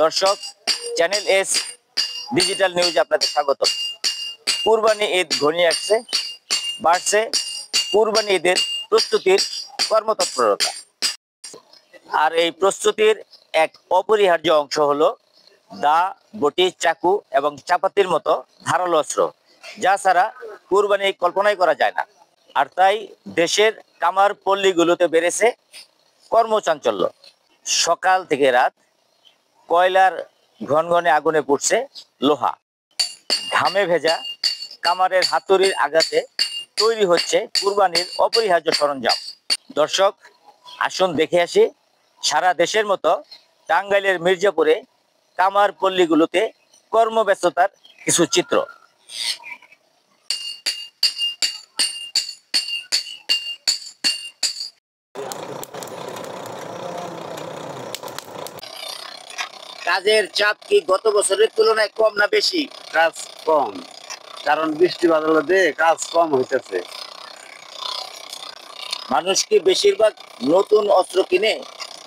দর্শক, channel S digital নিউজে আপনাদের স্বাগত। কুরবানি ঈদ ঘনিয়ে আসছে, বাড়ছে কুরবানি ঈদের প্রস্তুতির কর্মতৎপরতা। আর এই প্রস্তুতির এক অপরিহার্য অংশ হলো দা, বটি, চাকু এবং চাপাতির মতো ধারালো অস্ত্র, যা ছাড়া কুরবানি কল্পনাই করা যায় না। আর তাই দেশের কামার পল্লীগুলোতে বেড়েছে কর্মচাঞ্চল্য। সকাল থেকে রাত কয়লার ঘনঘনে আগুনে পুড়ছে লোহা, ঘামে ভেজা কামারের হাতুড়ির আঘাতে তৈরি হচ্ছে কুরবানির অপরিহার্য সরঞ্জাম। দর্শক, আসুন দেখে আসি সারা দেশের মতো টাঙ্গাইলের মির্জাপুরে কামার পল্লীগুলোতে কর্মব্যস্ততার কিছু চিত্র। কাজের চাপ কি গত বছরের তুলনায় কম না বেশি? কাজ কম, কারণ বৃষ্টি বাদল দিয়ে কাজ কম হইতেছে। মানুষ কি বেশিরভাগ নতুন অস্ত্র কিনে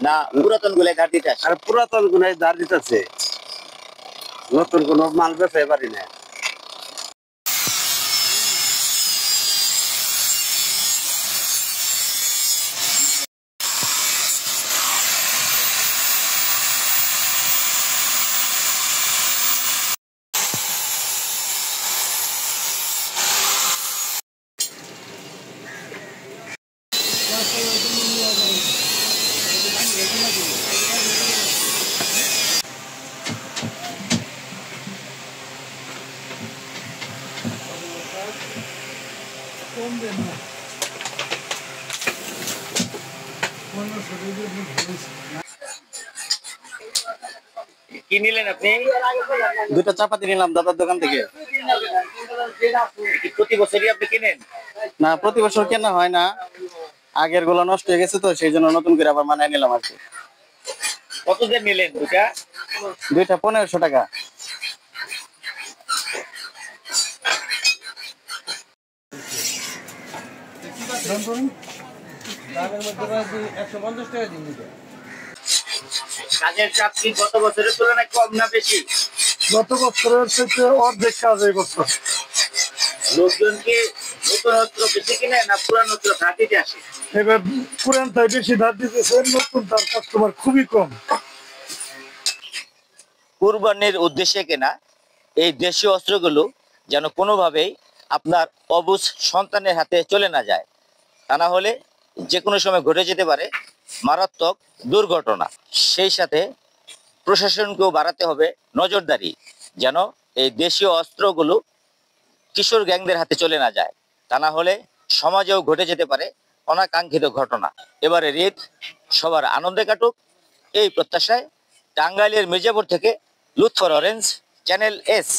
না পুরাতন গুলাই ধার দিতে আসে? আর পুরাতন গুলাই ধার দিতেছে, নতুন কোনো মাল বেচতে পারি না। কি নিলেন আপনি? দুটো চাপাতি নিলাম দাদার দোকান থেকে। কি প্রতি বছরই আপনি কিনেন? না, প্রতি বছর কেনা হয় না, আগের গুলো নষ্ট হয়ে গেছে তো সেই জন্য নতুন করে আবার মানায় নিলাম আর কি। কত দিয়ে নিলেন দুটা? দুইটা 1500 টাকা। কাজের চাপ কি গত বছরের তুলনায় কম না বেশি? গত বছরের থেকে অর্ধেক কাজ এই বছর। লোকজন কি নতুন অস্ত্র বেশি কিনে না পুরান অস্ত্র ধার দিতে আসে? এবার পুরানটাই বেশি ধার দিতেছে, নতুন তার কাস্টমার খুবই কম। কুরবানির উদ্দেশ্যে কেনা এই দেশীয় অস্ত্রগুলো যেন কোনোভাবেই আপনার অবুঝ সন্তানের হাতে চলে না যায়, তা না হলে যে কোনো সময় ঘটে যেতে পারে মারাত্মক দুর্ঘটনা। সেই সাথে প্রশাসনকেও বাড়াতে হবে নজরদারি, যেন এই দেশীয় অস্ত্রগুলো কিশোর গ্যাংদের হাতে চলে না যায়, তা না হলে সমাজেও ঘটে যেতে পারে অনাকাঙ্ক্ষিত ঘটনা। এবারে ঈদ সবার আনন্দে কাটুক, এই প্রত্যাশায় টাঙ্গাইলের মির্জাপুর থেকে লুৎফর অরেঞ্জ, চ্যানেল এস।